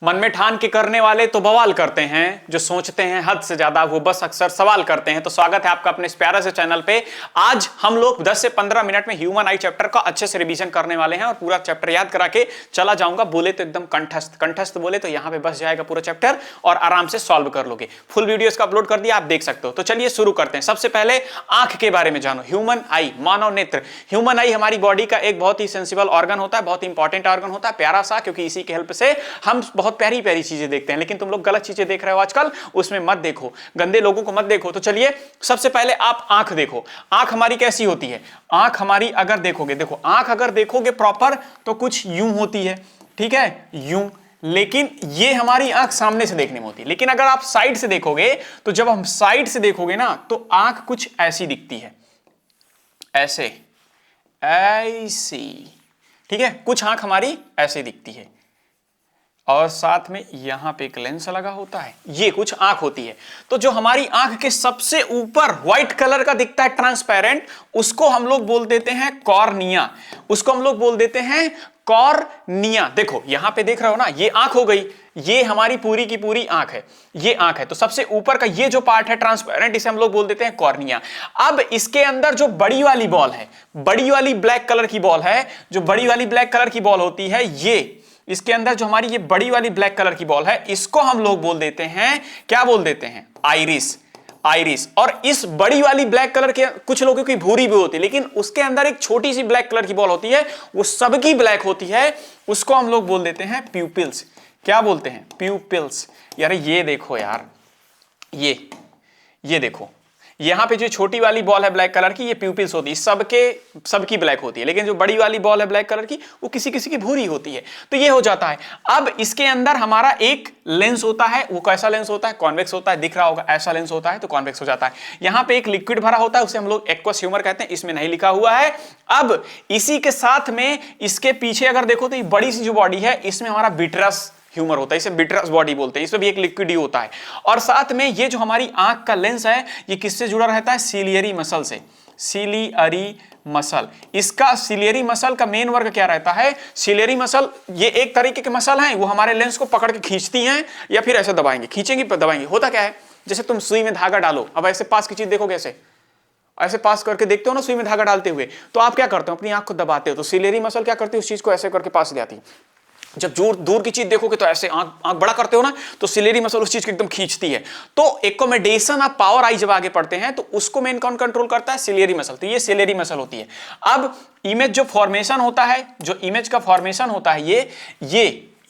मन में ठान के करने वाले तो बवाल करते हैं, जो सोचते हैं हद से ज्यादा वो बस अक्सर सवाल करते हैं। तो स्वागत है आपका अपने इस प्यारे से चैनल पे। आज हम लोग 10 से 15 मिनट में ह्यूमन आई चैप्टर का अच्छे से रिवीजन करने वाले हैं और पूरा चैप्टर याद करा के चला जाऊंगा। बोले तो एकदम कंठस्थ बोले तो यहाँ पे बस जाएगा पूरा चैप्टर और आराम से सॉल्व कर लोगे। फुल वीडियो इसका अपलोड कर दिया, आप देख सकते हो। तो चलिए शुरू करते हैं। सबसे पहले आंख के बारे में जानो। ह्यूमन आई, मानव नेत्र। ह्यूमन आई हमारी बॉडी का एक बहुत ही सेंसिबल ऑर्गन होता है, बहुत ही इंपॉर्टेंट ऑर्गन होता है, प्यारा सा, क्योंकि इसी की हेल्प से हम बहुत प्यारी प्यारी चीजें देखते हैं। लेकिन तुम लोग गलत चीजें देख रहे हो आजकल, उसमें मत देखो, गंदे लोगों को मत देखो। तो चलिए सबसे पहले आप आंख देखो। आंख हमारी कैसी होती है? आंख हमारी अगर देखोगे, देखो आंख अगर देखोगे प्रॉपर तो कुछ यूं होती है, ठीक है, यूं। लेकिन ये हमारी आंख सामने से देखने में होती है। लेकिन अगर आप साइड से देखोगे तो जब हम साइड से देखोगे ना तो आंख कुछ ऐसी दिखती है, ऐसे, ऐसी, ठीक है। कुछ आंख हमारी ऐसे दिखती है और साथ में यहां पे एक लेंस लगा होता है। ये कुछ आंख होती है। तो जो हमारी आंख के सबसे ऊपर व्हाइट कलर का दिखता है ट्रांसपेरेंट, उसको हम लोग बोल देते हैं कॉर्निया। उसको हम लोग बोल देते हैं कॉर्निया। देखो यहां पे देख रहे हो ना, ये आंख हो गई, ये हमारी पूरी की पूरी आंख है, ये आंख है। तो सबसे ऊपर का ये जो पार्ट है ट्रांसपेरेंट, इसे हम लोग बोल देते हैं कॉर्निया। अब इसके अंदर जो बड़ी वाली बॉल है, बड़ी वाली ब्लैक कलर की बॉल है, जो बड़ी वाली ब्लैक कलर की बॉल होती है, ये इसके अंदर जो हमारी ये बड़ी वाली ब्लैक कलर की बॉल है, इसको हम लोग बोल देते हैं, क्या बोल देते हैं? आइरिस। आइरिस। और इस बड़ी वाली ब्लैक कलर के, कुछ लोगों की भूरी भी होती है, लेकिन उसके अंदर एक छोटी सी ब्लैक कलर की बॉल होती है, वो सबकी ब्लैक होती है, उसको हम लोग बोल देते हैं प्यूपिल्स। क्या बोलते हैं? प्यूपिल्स। यार ये देखो यार, ये देखो, यहां पे जो छोटी वाली बॉल है ब्लैक कलर की, ये प्यूपिल्स होती है, सबकी ब्लैक होती है। लेकिन जो बड़ी वाली बॉल है ब्लैक कलर की, वो किसी किसी की भूरी होती है। तो ये हो जाता है। अब इसके अंदर हमारा एक लेंस होता है, वो कैसा लेंस होता है? कॉन्वेक्स होता है। दिख रहा होगा, ऐसा लेंस होता है तो कॉन्वेक्स हो जाता है। यहां पे एक लिक्विड भरा होता है, उसे हम लोग एक्वस ह्यूमर कहते हैं, इसमें नहीं लिखा हुआ है। अब इसी के साथ में इसके पीछे अगर देखो तो ये बड़ी सी जो बॉडी है, इसमें हमारा विट्रस ह्यूमर होता है, इसे विट्रस बॉडी बोलते हैं। इसमें भी एक लिक्विड ही होता है। और साथ में ये जो हमारी आंख का लेंस है, ये किससे जुड़ा रहता है? सिलियरी मसल से। Ciliary muscle. इसका सिलियरी मसल का मेन वर्क क्या रहता है? सिलियरी मसल, ये एक तरीके के मसल हैं, वो हमारे लेंस को पकड़ के खींचती हैं या फिर ऐसे दबाएंगे, खींचेंगी दबाएंगे। होता क्या है, जैसे तुम सुई में धागा डालो, अब ऐसे पास की चीज देखोगे, ऐसे पास करके देखते हो ना सुई में धागा डालते हुए, तो आप क्या करते हो? अपनी आंख को दबाते हो, तो सिलियरी मसल क्या करती है? उस चीज को ऐसे करके पास ले आती है। जब दूर की चीज देखोगे तो ऐसे आंख बड़ा करते हो ना, तो सिलेरी मसल उस चीज को एकदम खींचती है। तो एकोमोडेशन ऑफ पावर आई जब आगे पढ़ते हैं तो उसको मेन कौन कंट्रोल करता है? Ciliary muscle. तो ये सिलेरी मसल होती है। अब इमेज जो फॉर्मेशन होता है, जो इमेज का फॉर्मेशन होता है,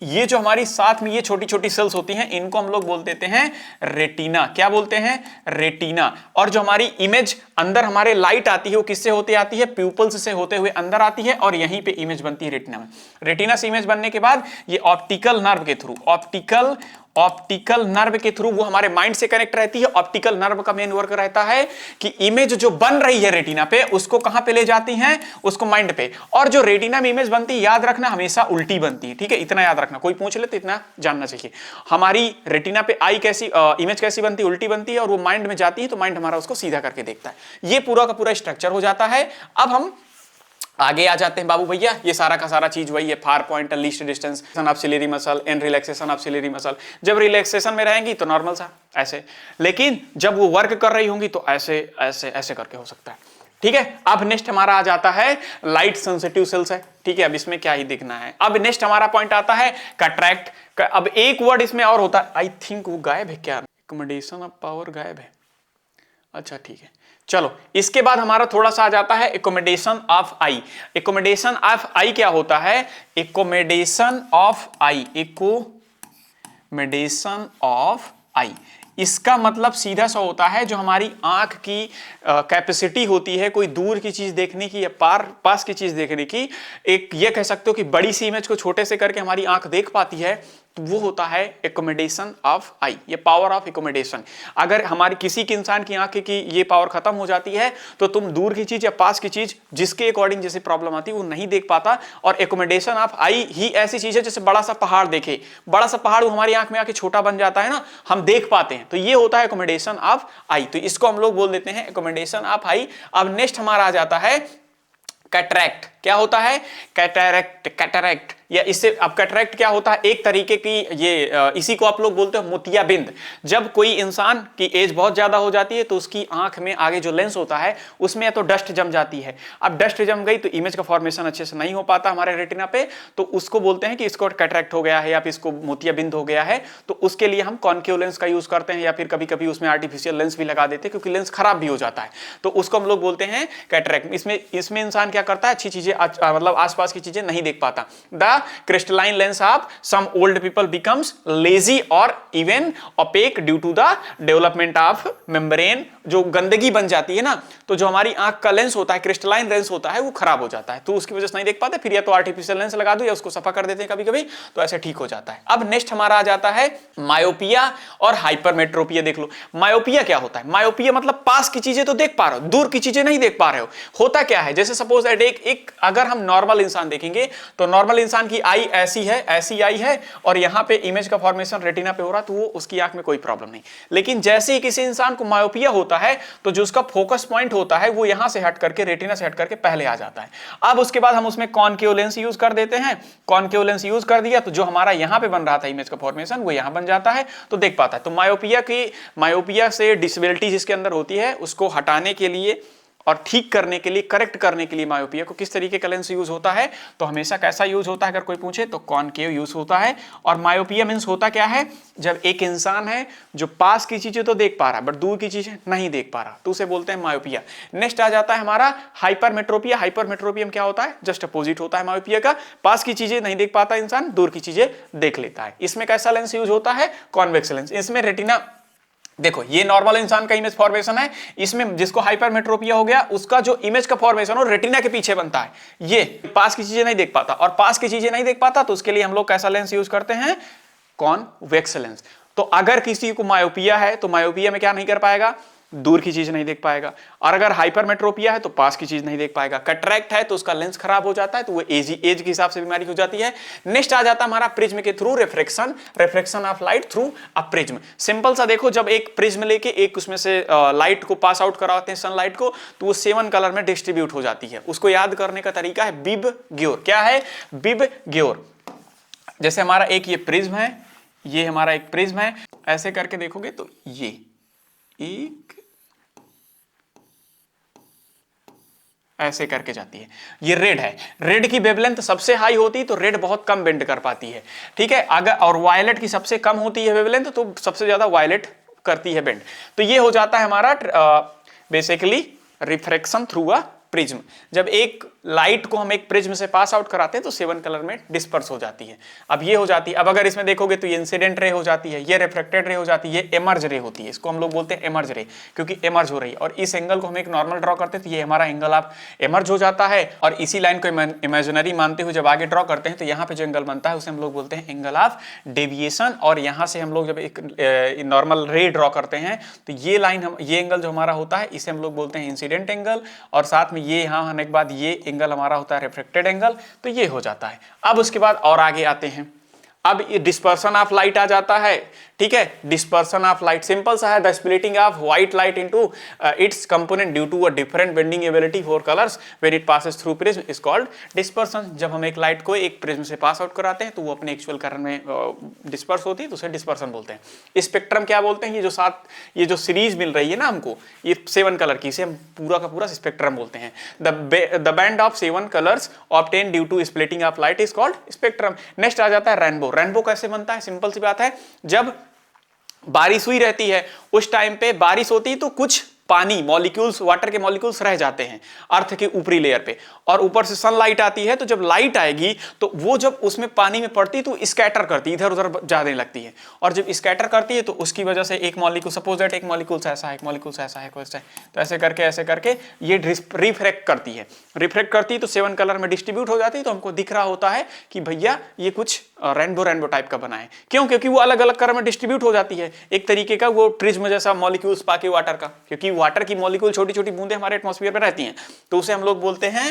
ये जो हमारी साथ में ये छोटी छोटी सेल्स होती हैं, इनको हम लोग बोल देते हैं रेटिना। क्या बोलते हैं? रेटिना। और जो हमारी इमेज अंदर हमारे लाइट आती है, वो किससे होते आती है? प्यूपल्स से होते हुए अंदर आती है और यहीं पे इमेज बनती है रेटिना में। रेटिना से इमेज बनने के बाद ये ऑप्टिकल नर्व के थ्रू, ऑप्टिकल नर्व के थ्रू वो हमारे माइंड से कनेक्ट रहती है। ऑप्टिकल नर्व का मेन वर्क रहता है कि इमेज जो बन रही है रेटिना पे, उसको कहां पे ले जाती हैं? उसको माइंड पे। और जो रेटिना में इमेज बनती है, याद रखना, हमेशा उल्टी बनती है, ठीक है, इतना याद रखना। कोई पूछ ले तो इतना जानना चाहिए। हमारी रेटिना पे आई कैसी इमेज कैसी बनती है? उल्टी बनती है, और वो माइंड में जाती है तो माइंड हमारा उसको सीधा करके देखता है। ये पूरा का पूरा स्ट्रक्चर हो जाता है। अब हम आगे आ जाते हैं बाबू भैया। ये सारा का सारा चीज वही है, far point, least distance of ciliary muscle and relaxation of ciliary muscle. जब रिलैक्सेशन में रहेंगी तो नॉर्मल सा ऐसे, लेकिन जब वो वर्क कर रही होंगी तो ऐसे ऐसे ऐसे करके हो सकता है, ठीक है। अब नेक्स्ट हमारा आ जाता है लाइट सेंसिटिव सेल्स है, ठीक है। अब इसमें क्या ही दिखना है। अब नेक्स्ट हमारा पॉइंट आता है कैटरैक्ट। अब एक वर्ड इसमें और होता है, आई थिंक वो गायब है क्या? एकोमोडेशन ऑफ पावर गायब है, अच्छा ठीक है, चलो। इसके बाद हमारा थोड़ा सा आ जाता है accommodation of eye. Accommodation of eye क्या होता है? Accommodation of eye, accommodation of eye, इसका मतलब सीधा सा होता है, जो हमारी आंख की कैपेसिटी होती है कोई दूर की चीज देखने की या पास की चीज देखने की, एक ये कह सकते हो कि बड़ी सी इमेज को छोटे से करके हमारी आंख देख पाती है, तो वो होता है एकोमोडेशन ऑफ आई, ये पावर ऑफ एकोमोडेशन। अगर हमारी किसी के इंसान की आंख की ये पावर खत्म हो जाती है तो तुम दूर की चीज या पास की चीज जिसके अकॉर्डिंग जैसे प्रॉब्लम आती है वो नहीं देख पाता। और एकोमोडेशन ऑफ आई ही ऐसी चीज है जैसे बड़ा सा पहाड़ देखे, बड़ा सा पहाड़ वो हमारी आंख में आके छोटा बन जाता है ना, हम देख पाते हैं, तो ये होता है एकोमोडेशन ऑफ आई। तो इसको हम लोग बोल देते हैं एकोमोडेशन ऑफ आई। अब नेक्स्ट हमारा आ जाता है कैटरैक्ट। क्या होता है? कैटरैक्ट। कैटरैक्ट या इससे अब कैटरेक्ट क्या होता है, एक तरीके की ये इसी को आप लोग बोलते हो मोतियाबिंद। जब कोई इंसान की एज बहुत ज्यादा हो जाती है तो उसकी आंख में आगे जो लेंस होता है उसमें या तो डस्ट जम जाती है। अब डस्ट जम गई तो इमेज का फॉर्मेशन अच्छे से नहीं हो पाता हमारे रेटिना पे, तो उसको बोलते हैं कि इसको कैटरेक्ट हो गया है या फिर इसको मोतियाबिंद हो गया है। तो उसके लिए हम कॉन्केव लेंस का यूज करते हैं या फिर कभी कभी उसमें आर्टिफिशियल लेंस भी लगा देते हैं, क्योंकि लेंस खराब भी हो जाता है, तो उसको हम लोग बोलते हैं कैटरेक्ट। इसमें इंसान क्या करता है, अच्छी चीजें मतलब आसपास की चीजें नहीं देख पाता। The crystalline lens of some old people becomes hazy और even opaque due to the development of membrane. जो गंदगी बन जाती है ना, तो जो हमारी आंख का लेंस होता है, क्रिस्टलाइन लेंस होता है, वो खराब हो जाता है, तो उसकी वजह से नहीं देख पाते। फिर या तो आर्टिफिशियल लेंस लगा दो या उसको सफा कर देते हैं कभी कभी, तो ऐसे ठीक हो जाता है। अब नेक्स्ट हमारा आ जाता है मायोपिया और हाइपरमेट्रोपिया। देख लो मायोपिया क्या होता है। मायोपिया मतलब पास की चीजें तो देख पा रहे हो, दूर की चीजें नहीं देख पा रहे हो। होता क्या है, जैसे सपोज एक अगर हम नॉर्मल इंसान देखेंगे तो नॉर्मल इंसान की आई ऐसी है, ऐसी आई है, और यहां पे इमेज का फॉर्मेशन रेटिना पे हो रहा, तो वो उसकी आंख में कोई प्रॉब्लम नहीं। लेकिन जैसे ही किसी इंसान को मायोपिया होता है तो जो उसका फोकस पॉइंट होता है वो यहां से हट करके, रेटिना से हट करके पहले आ जाता है। अब उसके बाद हम उसमें कॉनकेव लेंस यूज कर देते हैं। कॉनकेव लेंस यूज कर दिया तो जो हमारा यहां पे बन रहा था इमेज का फॉर्मेशन वो यहां बन जाता है, तो देख पाता है। तो मायोपिया से डिसेबिलिटी जिसके अंदर होती है उसको हटाने के लिए और ठीक करने के लिए, करेक्ट करने के लिए मायोपिया को किस तरीके का लेंस यूज होता है, तो हमेशा कैसा यूज होता है अगर कोई पूछे तो कॉनकेव यूज होता है। और मायोपिया मींस होता क्या है, जब एक इंसान है जो पास की चीजें तो देख पा रहा है बट दूर की चीजें नहीं देख पा रहा, तो उसे बोलते हैं मायोपिया। नेक्स्ट आ जाता है हमारा हाइपरमेट्रोपिया। हाइपरमेट्रोपिया क्या होता है, जस्ट अपोजिट होता है मायोपिया का। पास की चीजें नहीं देख पाता इंसान, दूर की चीजें देख लेता है। इसमें कैसा लेंस यूज होता है, कॉन्वेक्स लेंस। इसमें रेटिना, देखो ये नॉर्मल इंसान का इमेज फॉर्मेशन है, इसमें जिसको हाइपरमेट्रोपिया हो गया उसका जो इमेज का फॉर्मेशन हो रेटिना के पीछे बनता है, ये पास की चीजें नहीं देख पाता। और पास की चीजें नहीं देख पाता तो उसके लिए हम लोग कैसा लेंस यूज करते हैं, कॉन्वेक्स लेंस। तो अगर किसी को मायोपिया है तो मायोपिया में क्या नहीं कर पाएगा, दूर की चीज नहीं देख पाएगा। और अगर हाइपरमेट्रोपिया है तो पास की चीज नहीं देख पाएगा। कैटरेक्ट है तो उसका लेंस खराब हो जाता है, तो वो एज के हिसाब से बीमारी हो जाती है। नेक्स्ट आ जाता है हमारा प्रिज्म के through refraction of light through a prism. Simple सा देखो, जब एक प्रिज्म लेके एक उसमें से लाइट को पास आउट कराते हैं सनलाइट को, तो वो 7 कलर में डिस्ट्रीब्यूट हो जाती है। उसको याद करने का तरीका है बिब ग्योर। क्या है, बिब ग्योर। जैसे हमारा एक ये प्रिज्म है, ये हमारा एक प्रिज्म है, ऐसे करके देखोगे तो ये एक ऐसे करके जाती है। ये रेड है, रेड की वेवलेंथ सबसे हाई होती है तो रेड बहुत कम बेंड कर पाती है, ठीक है। अगर और वायलेट की सबसे कम होती है वेवलेंथ, तो सबसे ज्यादा वायलेट करती है बेंड। तो ये हो जाता है हमारा basically refraction through a prism. जब एक लाइट को हम एक प्रिज्म से पास आउट कराते हैं तो 7 कलर में डिस्पर्स हो जाती है। अब ये हो जाती है। अब अगर इसमें देखोगे तो ये इंसिडेंट रे हो जाती है, ये रिफ्लेक्टेड रे हो जाती है, ये एमर्ज रे होती है। इसको हम लोग बोलते हैं एमर्ज रे, क्योंकि एमर्ज हो रही है। और इस एंगल को हम एक नॉर्मल ड्रॉ करते हैं तो ये हमारा एंगल आप एमर्ज हो जाता है। और इसी लाइन को इमेजिनरी मानते हुए जब आगे ड्रॉ करते हैं तो यहाँ पे जो एंगल बनता है उसे हम लोग बोलते हैं एंगल ऑफ डेविएशन। और यहाँ से हम लोग जब एक नॉर्मल रे ड्रॉ करते हैं तो ये लाइन, ये एंगल जो हमारा होता है इसे हम लोग बोलते हैं इंसिडेंट एंगल। और साथ में ये यहाँ आने के बाद ये एंगल हमारा होता है रिफ्लेक्टेड एंगल, तो ये हो जाता है। अब उसके बाद और आगे आते हैं, अब ये डिस्पर्सन ऑफ लाइट आ जाता है, ठीक है। डिस्पर्सन ऑफ लाइट सिंपल सा है, the splitting of white light into its component due to a different bending ability for colours when it passes through prism is called dispersion. जब हम एक light को एक प्रिज्म से पास आउट कराते हैं तो वो अपने एक्चुअल कलर में डिस्पर्स होती है, तो उसे डिस्पर्सन बोलते हैं। स्पेक्ट्रम क्या बोलते हैं, ये जो सीरीज मिल रही है ना हमको, ये 7 कलर की, इसे हम पूरा का पूरा स्पेक्ट्रम बोलते हैं। The band of 7 colours obtain due to splitting of light is called spectrum. Next आ जाता है रेनबो। रेनबो कैसे बनता है, सिंपल सी बात है, जब बारिश हुई रहती है उस टाइम पे बारिश होती है तो कुछ पानी मॉलिक्यूल्स, वाटर के मॉलिक्यूल्स रह जाते हैं अर्थ के ऊपरी लेयर पे, और ऊपर से सनलाइट आती है, तो जब लाइट आएगी तो वो जब उसमें पानी में पड़ती तो स्कैटर करती है, इधर उधर जाने लगती है। और जब स्कैटर करती है तो उसकी वजह से एक मॉलिक्यूल, सपोज दैट एक मॉलिक्यूल ऐसा है, एक मॉलिक्यूल ऐसा है, तो ऐसे करके ये रिफ्रैक्ट करती है। रिफ्रैक्ट करती है तो 7 कलर में डिस्ट्रीब्यूट हो जाती है, तो हमको दिख रहा होता है कि भैया ये कुछ रेनबो टाइप का बना है। क्यों, क्योंकि वो अलग अलग कलर में डिस्ट्रीब्यूट हो जाती है, एक तरीके का वो प्रिज्म जैसा मॉलिक्यूल्स पाके वाटर का, क्योंकि वाटर की मॉलिक्यूल छोटी छोटी बूंदें हमारे एटमॉस्फेयर में रहती हैं, तो उसे हम लोग बोलते हैं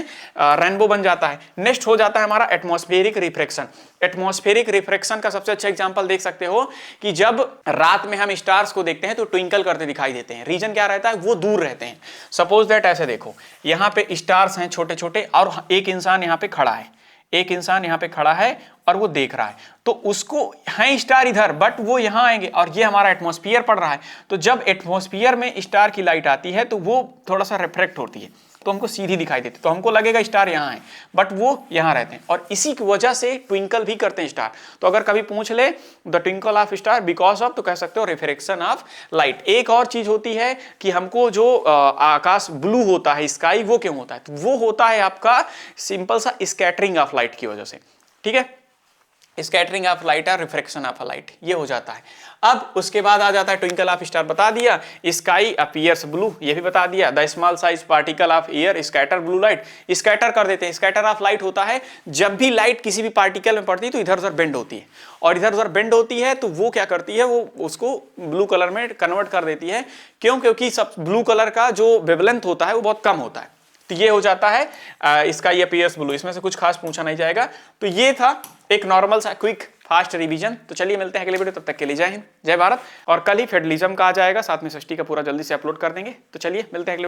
रेनबो बन जाता है। नेक्स्ट हो जाता है हमारा एटमॉस्फेरिक रिफ्रैक्शन। एटमॉस्फेरिक रिफ्रैक्शन का सबसे अच्छा एग्जांपल देख सकते हो कि जब रात में हम स्टार्स को देखते हैं तो ट्विंकल करते दिखाई देते हैं। रीजन क्या रहता है, वो दूर रहते हैं। सपोज दैट ऐसे देखो, यहाँ पे स्टार्स हैं छोटे छोटे और एक इंसान यहाँ पे खड़ा है, एक इंसान यहाँ पे खड़ा है और वो देख रहा है, तो उसको है स्टार इधर बट वो यहाँ आएंगे और ये हमारा एटमॉस्फेयर पड़ रहा है, तो जब एटमॉस्फेयर में स्टार की लाइट आती है तो वो थोड़ा सा रिफ्रेक्ट होती है, तो हमको सीधी दिखाई देती है, तो हमको लगेगा स्टार यहाँ है बट वो यहाँ रहते हैं, और इसी की वजह से ट्विंकल भी करते हैं स्टार। तो अगर कभी पूछ ले the twinkle of star because of, तो कह सकते हो रिफ्रेक्शन ऑफ लाइट। एक और चीज होती है कि हमको जो आकाश ब्लू होता है, स्काई, वो क्यों होता है, तो वो होता है आपका सिंपल सा स्कैटरिंग ऑफ लाइट की वजह से, ठीक है, स्कैटरिंग ऑफ लाइट और रिफ्रैक्शन ऑफ लाइट, ये हो जाता है। अब उसके बाद आ जाता है ट्विंकल ऑफ स्टार, बता दिया, स्काई अपीयर्स ब्लू, ये भी बता दिया, the small size particle of air scatter blue light, scatter कर देते हैं। स्कैटर ऑफ लाइट होता है जब भी लाइट किसी भी पार्टिकल में पड़ती है तो इधर उधर बेंड होती है, और इधर उधर बेंड होती है तो वो क्या करती है, वो उसको ब्लू कलर में कन्वर्ट कर देती है। क्यों? क्योंकि सब ब्लू कलर का जो वेवलेंथ होता है वो बहुत कम होता है, तो ये हो जाता है इसका ये अपीयर्स ब्लू। इसमें से कुछ खास पूछा नहीं जाएगा। तो ये था एक नॉर्मल सा क्विक फास्ट रिवीजन। तो चलिए मिलते हैं अगले वीडियो, तब तक के लिए जय हिंद जय भारत। और कल ही फेडरलिज्म का आ जाएगा, साथ में षष्ठी का पूरा जल्दी से अपलोड कर देंगे। तो चलिए मिलते हैं अगले